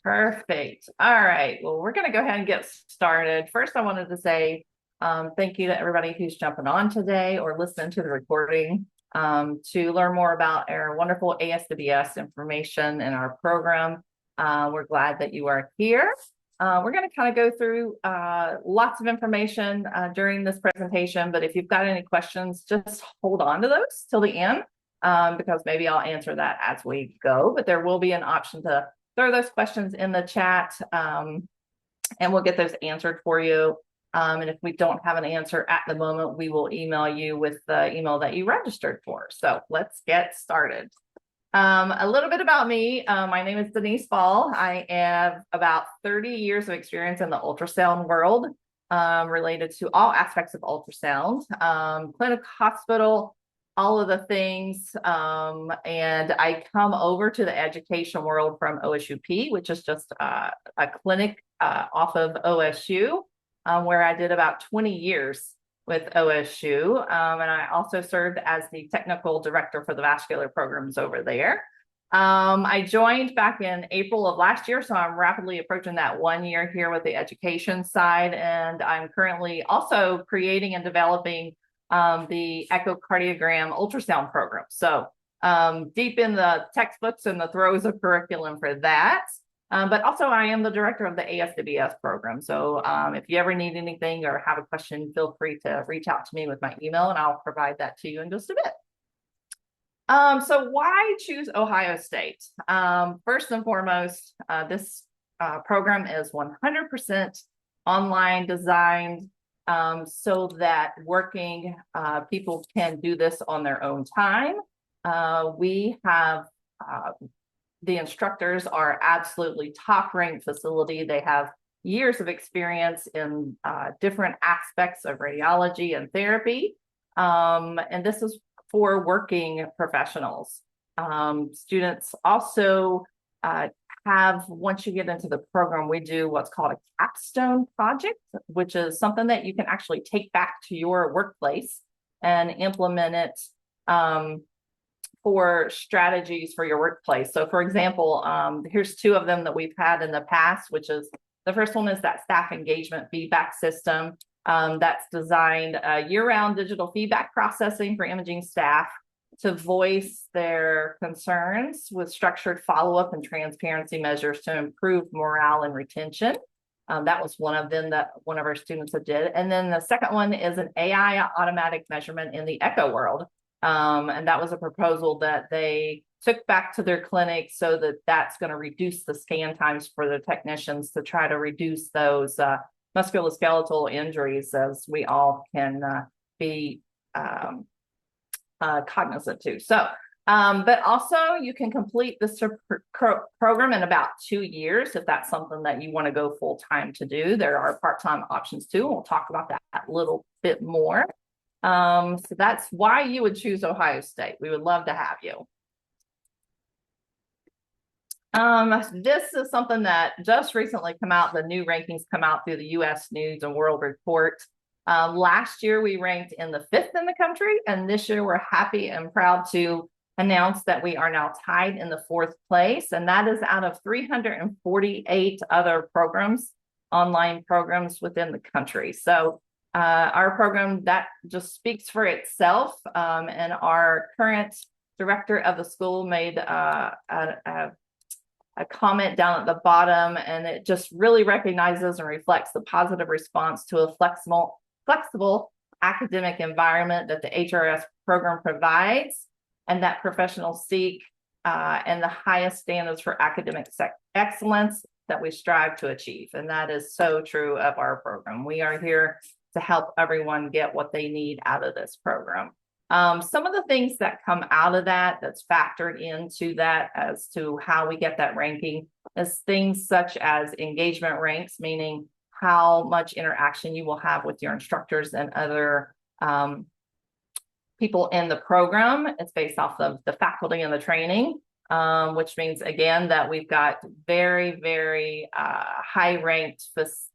Perfect. All right. Well, we're going to go ahead and get started. First, I wanted to say thank you to everybody who's jumping on today or listening to the recording to learn more about our wonderful ASWS information in our program. We're glad that you are here. We're going to kind of go through lots of information during this presentation, but if you've got any questions, just hold on to those till the end because maybe I'll answer that as we go, but there will be an option to throw those questions in the chat and we'll get those answered for you. And if we don't have an answer at the moment, we will email you with the email that you registered for. So let's get started. A little bit about me. My name is Denise Ball. I have about 30 years of experience in the ultrasound world related to all aspects of ultrasound, clinic, hospital, all of the things. And I come over to the education world from OSUP, which is just a clinic off of OSU, where I did about 20 years with OSU. And I also served as the technical director for the vascular programs over there. I joined back in April of last year, so I'm rapidly approaching that 1 year here with the education side. And I'm currently also creating and developing the echocardiogram ultrasound program. So deep in the textbooks and the throes of curriculum for that. But also I am the director of the ASWS program. So if you ever need anything or have a question, feel free to reach out to me with my email and I'll provide that to you in just a bit. So why choose Ohio State? First and foremost, this program is 100% online designed so that working people can do this on their own time. We have the instructors are absolutely top-ranked facility. They have years of experience in different aspects of radiology and therapy. And this is for working professionals. Students also have, once you get into the program, we do what's called a capstone project, which is something that you can actually take back to your workplace and implement it for strategies for your workplace. So for example, here's two of them that we've had in the past, which is the first one is that staff engagement feedback system that's designed year-round digital feedback processing for imaging staff to voice their concerns with structured follow-up and transparency measures to improve morale and retention. That was one of them that one of our students did. And then the second one is an AI automatic measurement in the echo world. And that was a proposal that they took back to their clinic so that that's going to reduce the scan times for the technicians to try to reduce those musculoskeletal injuries, as we all can be cognizant to. So, but also you can complete this program in about 2 years if that's something that you want to go full time to do. There are part-time options too. We'll talk about that a little bit more. So that's why you would choose Ohio State. We would love to have you. This is something that just recently come out. The new rankings come out through the U.S. News and World Report. Last year, we ranked in the 5th in the country, and this year we're happy and proud to announce that we are now tied in the 4th place, and that is out of 348 other programs, online programs within the country. So our program, that just speaks for itself, and our current director of the school made a comment down at the bottom, and it just really recognizes and reflects the positive response to a flexible academic environment that the HRS program provides, and that professionals seek, and the highest standards for academic excellence that we strive to achieve. And that is so true of our program. We are here to help everyone get what they need out of this program. Some of the things that come out of that, that's factored into that as to how we get that ranking, is things such as engagement ranks, meaning how much interaction you will have with your instructors and other people in the program. It's based off of the faculty and the training, which means, again, that we've got very, very high-ranked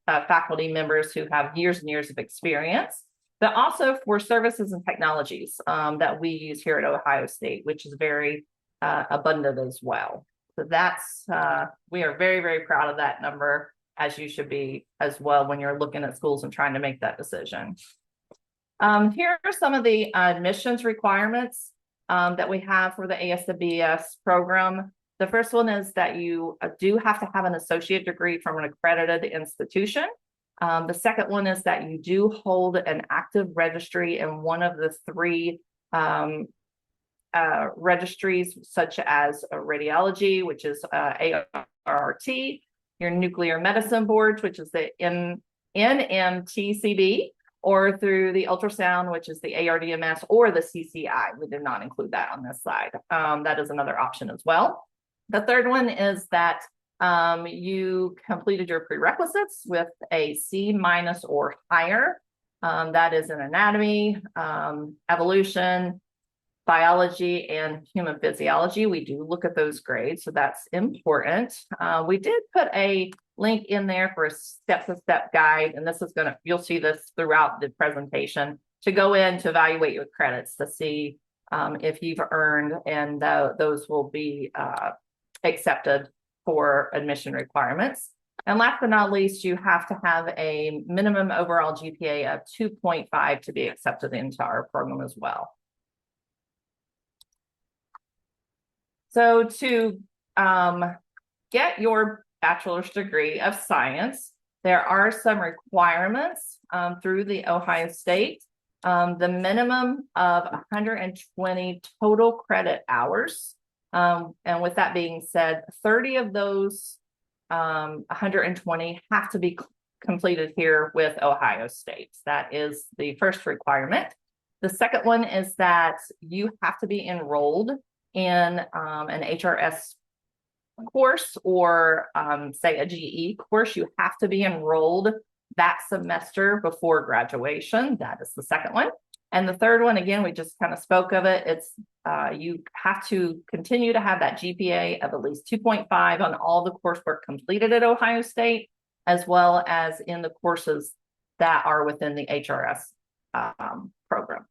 faculty members who have years and years of experience, but also for services and technologies that we use here at Ohio State, which is very abundant as well. So that's, we are very, very proud of that number, as you should be as well when you're looking at schools and trying to make that decision. Here are some of the admissions requirements that we have for the ASWBS program. The first one is that you do have to have an associate degree from an accredited institution. The second one is that you do hold an active registry in one of the three registries, such as radiology, which is ART, your nuclear medicine boards, which is the NMTCB, or through the ultrasound, which is the ARDMS, or the CCI. We did not include that on this slide. That is another option as well. The third one is that you completed your prerequisites with a C- or higher. That is in anatomy, evolution, biology, and human physiology. We do look at those grades, so that's important. We did put a link in there for a step-to-step guide, and this is you'll see this throughout the presentation, to go in to evaluate your credits to see if you've earned, and those will be accepted for admission requirements. And last but not least, you have to have a minimum overall GPA of 2.5 to be accepted into our program as well. So to get your bachelor's degree of science, there are some requirements through the Ohio State. The minimum of 120 total credit hours. And with that being said, 30 of those 120 have to be completed here with Ohio State. That is the first requirement. The second one is that you have to be enrolled in an HRS course, or say a GE course. You have to be enrolled that semester before graduation. That is the second one. And the third one, again, we just kind of spoke of it. It's you have to continue to have that GPA of at least 2.5 on all the coursework completed at Ohio State, as well as in the courses that are within the HRS program.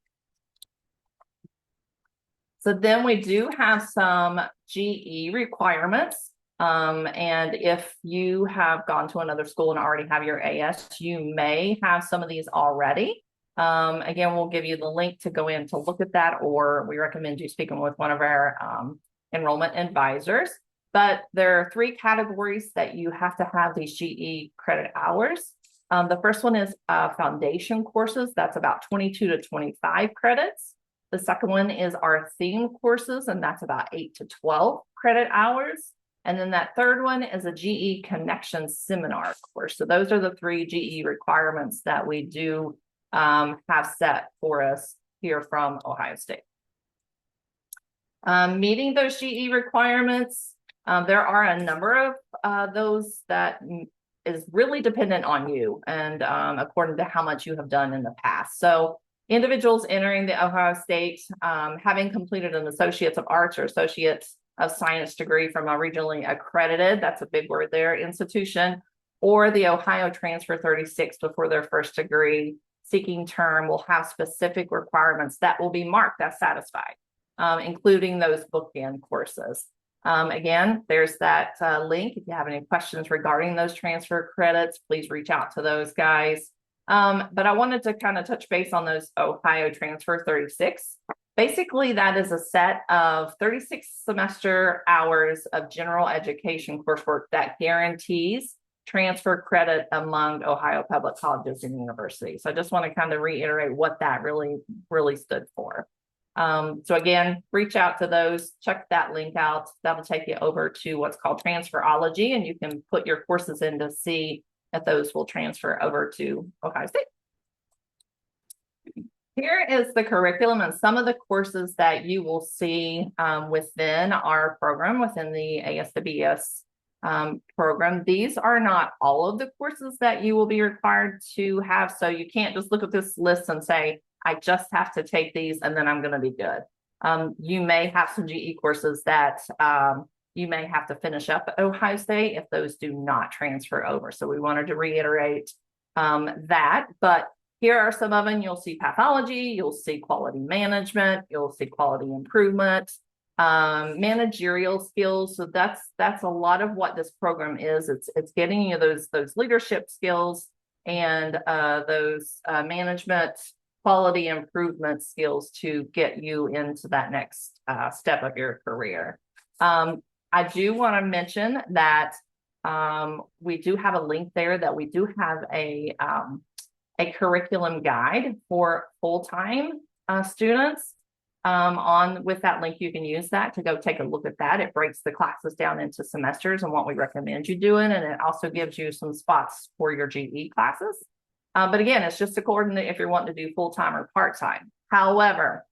So then we do have some GE requirements. And if you have gone to another school and already have your AS, you may have some of these already. Again, we'll give you the link to go in to look at that, or we recommend you speaking with one of our enrollment advisors. But there are three categories that you have to have these GE credit hours. The first one is foundation courses. That's about 22 to 25 credits. The second one is our theme courses, and that's about 8 to 12 credit hours. And then that third one is a GE Connection seminar course. So those are the three GE requirements that we do have set for us here from Ohio State. Meeting those GE requirements, there are a number of those that is really dependent on you and according to how much you have done in the past. So individuals entering the Ohio State, having completed an Associates of Arts or Associates of Science degree from a regionally accredited, that's a big word there, institution, or the Ohio Transfer 36 before their first degree seeking term will have specific requirements that will be marked as satisfied, including those bookend courses. Again, there's that link. If you have any questions regarding those transfer credits, please reach out to those guys. But I wanted to kind of touch base on those Ohio Transfer 36. Basically, that is a set of 36 semester hours of general education coursework that guarantees transfer credit among Ohio public colleges and universities. So I just want to kind of reiterate what that really stood for. So again, reach out to those, check that link out. That'll take you over to what's called Transferology, and you can put your courses in to see if those will transfer over to Ohio State. Here is the curriculum and some of the courses that you will see within our program, within the ASWBS program. These are not all of the courses that you will be required to have. So you can't just look at this list and say, I just have to take these and then I'm going to be good. You may have some GE courses that you may have to finish up at Ohio State if those do not transfer over. So we wanted to reiterate that. But here are some of them. You'll see pathology, you'll see quality management, you'll see quality improvement, managerial skills. So that's a lot of what this program is. It's getting you those leadership skills and those management quality improvement skills to get you into that next step of your career. I do want to mention that we do have a link there that we do have a curriculum guide for full-time students. With that link, you can use that to go take a look at that. It breaks the classes down into semesters and what we recommend you doing, and it also gives you some spots for your GE classes. But again, it's just according to if you're wanting to do full-time or part-time. However,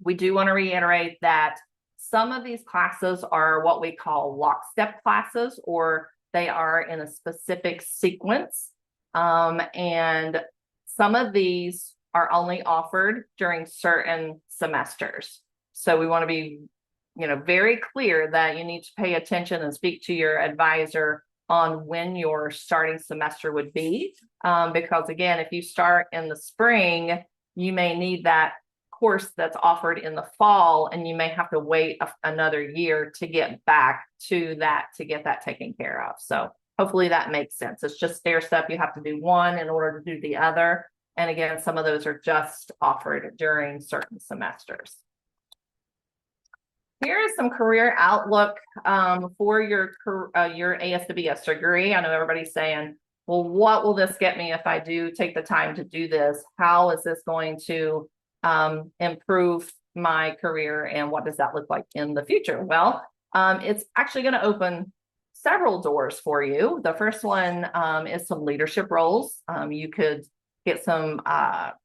we do want to reiterate that some of these classes are what we call lockstep classes, or they are in a specific sequence. And some of these are only offered during certain semesters. So we want to be, very clear that you need to pay attention and speak to your advisor on when your starting semester would be. Because again, if you start in the spring, you may need that course that's offered in the fall, and you may have to wait another year to get back to that to get that taken care of. So hopefully that makes sense. It's just stair step. You have to do one in order to do the other. And again, some of those are just offered during certain semesters. Here is some career outlook for your ASWS degree. I know everybody's saying, well, what will this get me if I do take the time to do this? How is this going to improve my career, and what does that look like in the future? Well, it's actually going to open several doors for you. The first one is some leadership roles. You could get some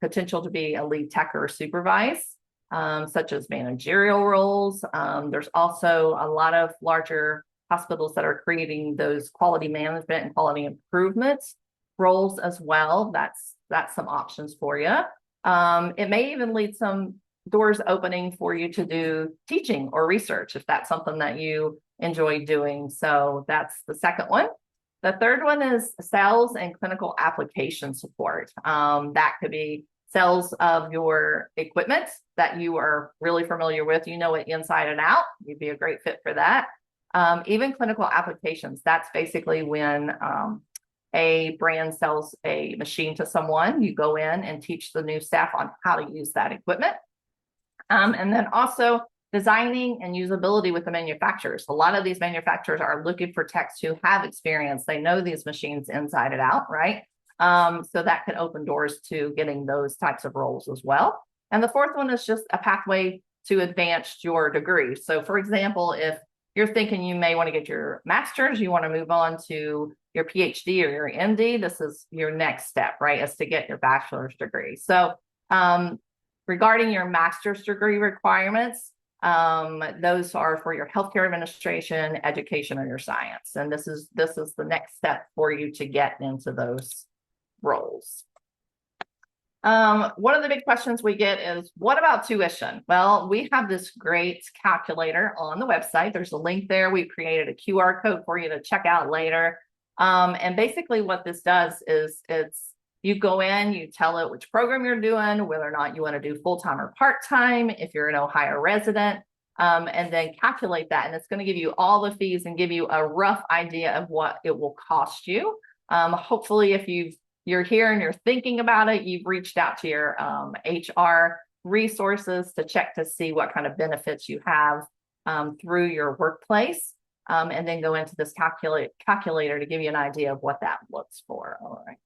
potential to be a lead tech or supervise, such as managerial roles. There's also a lot of larger hospitals that are creating those quality management and quality improvement roles as well. That's some options for you. It may even lead some doors opening for you to do teaching or research if that's something that you enjoy doing. So that's the second one. The third one is sales and clinical application support. That could be sales of your equipment that you are really familiar with. You know it inside and out. You'd be a great fit for that. Even clinical applications. That's basically when a brand sells a machine to someone. You go in and teach the new staff on how to use that equipment. And then also designing and usability with the manufacturers. A lot of these manufacturers are looking for techs who have experience. They know these machines inside and out, right? So that can open doors to getting those types of roles as well. And the fourth one is just a pathway to advance your degree. So for example, if you're thinking you may want to get your master's, you want to move on to your PhD or your MD, this is your next step, right? Is to get your bachelor's degree. So regarding your master's degree requirements, those are for your healthcare administration, education, or your science. And this is the next step for you to get into those roles. One of the big questions we get is, what about tuition? Well, we have this great calculator on the website. There's a link there. We created a QR code for you to check out later. And basically what this does is you go in, you tell it which program you're doing, whether or not you want to do full-time or part-time, if you're an Ohio resident, and then calculate that. And it's going to give you all the fees and give you a rough idea of what it will cost you. Hopefully, if you're here and you're thinking about it, you've reached out to your HR resources to check to see what kind of benefits you have through your workplace, and then go into this calculator to give you an idea of what that looks for. All right.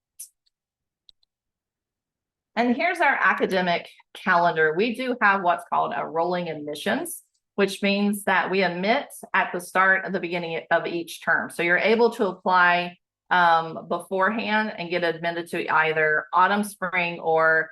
And here's our academic calendar. We do have what's called a rolling admissions, which means that we admit at the start of the beginning of each term. So you're able to apply beforehand and get admitted to either autumn, spring, or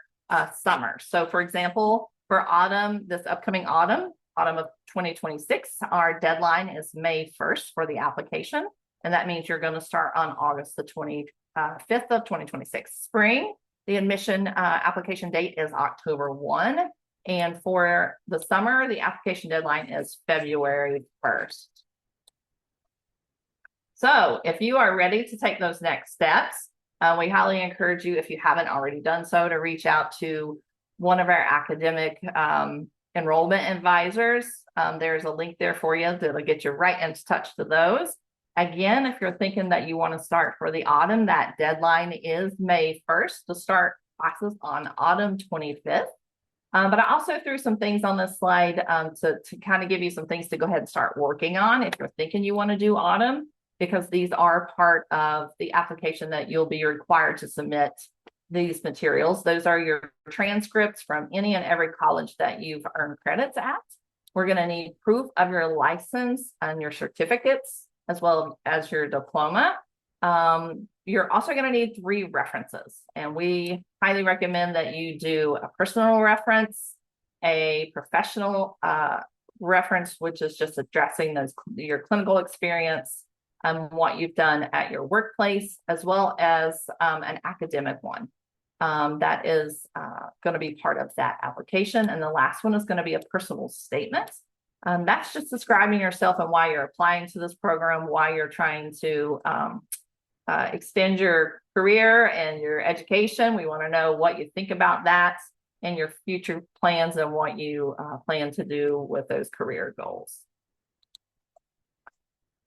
summer. So for example, for autumn, this upcoming autumn of 2026, our deadline is May 1st for the application. And that means you're going to start on August the 25th of 2026. Spring, the admission application date is October 1. And for the summer, the application deadline is February 1st. So if you are ready to take those next steps, we highly encourage you, if you haven't already done so, to reach out to one of our academic enrollment advisors. There's a link there for you that'll get you right in touch to those. Again, if you're thinking that you want to start for the autumn, that deadline is May 1st to start classes on autumn 25th. But I also threw some things on this slide to kind of give you some things to go ahead and start working on if you're thinking you want to do autumn, because these are part of the application that you'll be required to submit these materials. Those are your transcripts from any and every college that you've earned credits at. We're going to need proof of your license and your certificates, as well as your diploma. You're also going to need 3 references, and we highly recommend that you do a personal reference, a professional reference, which is just addressing your clinical experience and what you've done at your workplace, as well as an academic one. That is going to be part of that application. And the last one is going to be a personal statement. That's just describing yourself and why you're applying to this program, why you're trying to extend your career and your education. We want to know what you think about that and your future plans and what you plan to do with those career goals.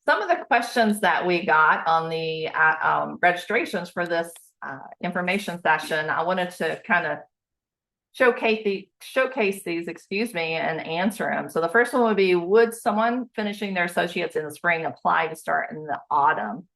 Some of the questions that we got on the registrations for this information session, I wanted to kind of showcase these, and answer them. So the first one would be, would someone finishing their associates in the spring apply to start in the autumn?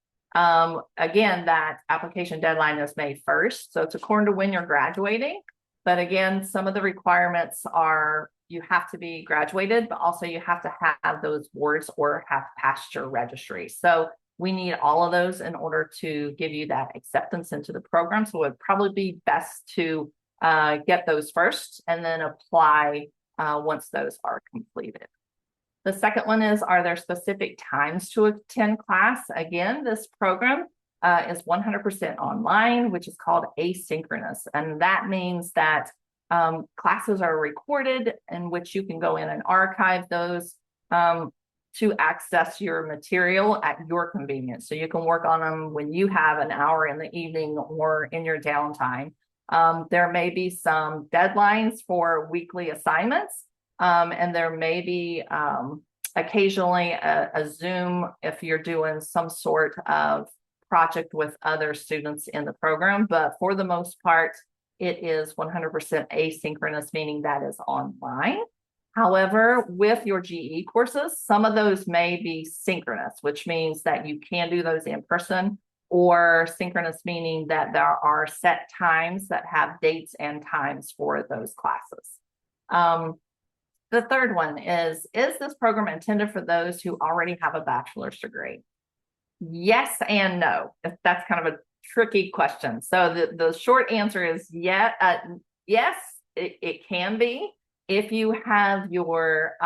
Again, that application deadline is May 1st. So it's according to when you're graduating. But again, some of the requirements are you have to be graduated, but also you have to have those boards or have passed your registry. So we need all of those in order to give you that acceptance into the program. So it would probably be best to get those first and then apply once those are completed. The second one is, are there specific times to attend class? Again, this program is 100% online, which is called asynchronous. And that means that classes are recorded, in which you can go in and archive those to access your material at your convenience. So you can work on them when you have an hour in the evening or in your downtime. There may be some deadlines for weekly assignments. And there may be occasionally a Zoom if you're doing some sort of project with other students in the program. But for the most part, it is 100% asynchronous, meaning that is online. However, with your GE courses, some of those may be synchronous, which means that you can do those in person, or synchronous, meaning that there are set times that have dates and times for those classes. The third one is this program intended for those who already have a bachelor's degree? Yes and no. That's kind of a tricky question. So the short answer is yes, it can be if you have your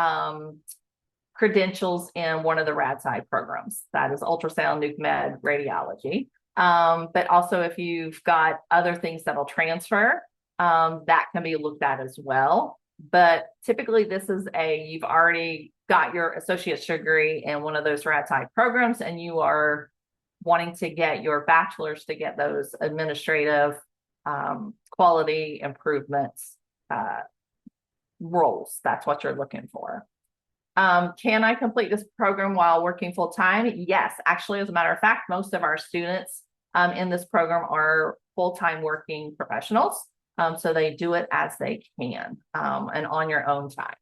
credentials in one of the RadSci programs. That is ultrasound, nuke med, radiology. But also if you've got other things that'll transfer, that can be looked at as well. But typically this is you've already got your associate's degree in one of those RadSci programs, and you are wanting to get your bachelor's to get those administrative quality improvements roles. That's what you're looking for. Can I complete this program while working full time? Yes, actually, as a matter of fact, most of our students in this program are full-time working professionals. So they do it as they can and on your own time.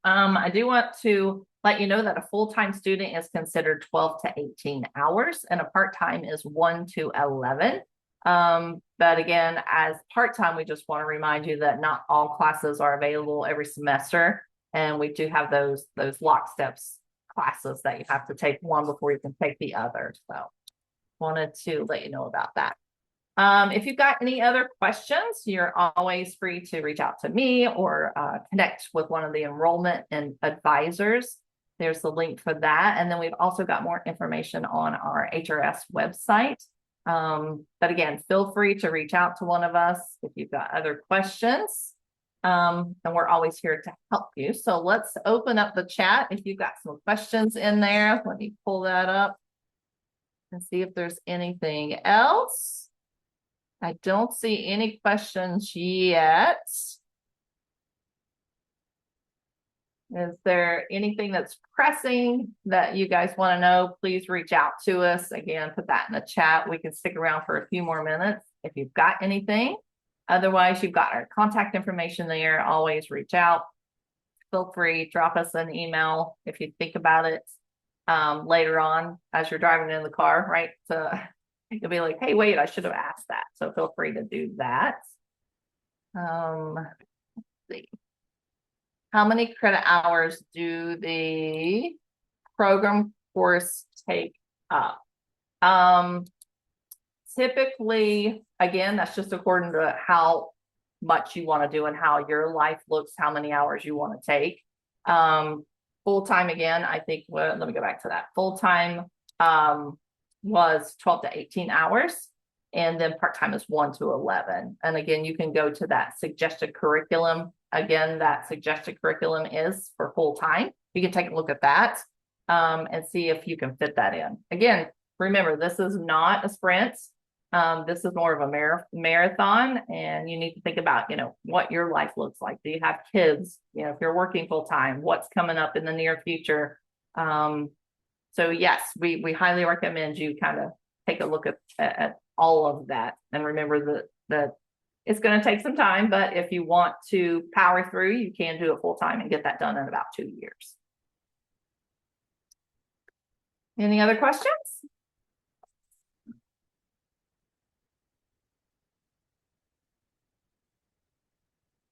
I do want to let you know that a full-time student is considered 12 to 18 hours and a part-time is 1 to 11. But again, as part-time, we just want to remind you that not all classes are available every semester. And we do have those locksteps classes that you have to take one before you can take the other. So wanted to let you know about that. If you've got any other questions, you're always free to reach out to me or connect with one of the enrollment and advisors. There's the link for that. And then we've also got more information on our HRS website. But again, feel free to reach out to one of us if you've got other questions. And we're always here to help you. So let's open up the chat. If you've got some questions in there, let me pull that up and see if there's anything else. I don't see any questions yet. Is there anything that's pressing that you guys want to know? Please reach out to us. Again, put that in the chat. We can stick around for a few more minutes if you've got anything. Otherwise, you've got our contact information there. Always reach out. Feel free, drop us an email if you think about it later on as you're driving in the car, right? So you'll be like, hey, wait, I should have asked that. So feel free to do that. Let's see. How many credit hours do the program course take up? Typically, again, that's just according to how much you want to do and how your life looks, how many hours you want to take. Full-time, again, I think, well, let me go back to that. Full-time was 12 to 18 hours, and then part-time is 1 to 11. And again, you can go to that suggested curriculum. Again, that suggested curriculum is for full-time. You can take a look at that and see if you can fit that in. Again, remember, this is not a sprint. This is more of a marathon, and you need to think about, what your life looks like. Do you have kids? If you're working full time, what's coming up in the near future? So yes, we highly recommend you kind of take a look at all of that, and remember that it's going to take some time, but if you want to power through, you can do it full time and get that done in about 2 years. Any other questions?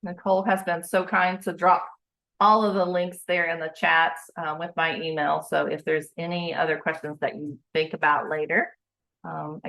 Nicole has been so kind to drop all of the links there in the chats with my email. So if there's any other questions that you think about later, again,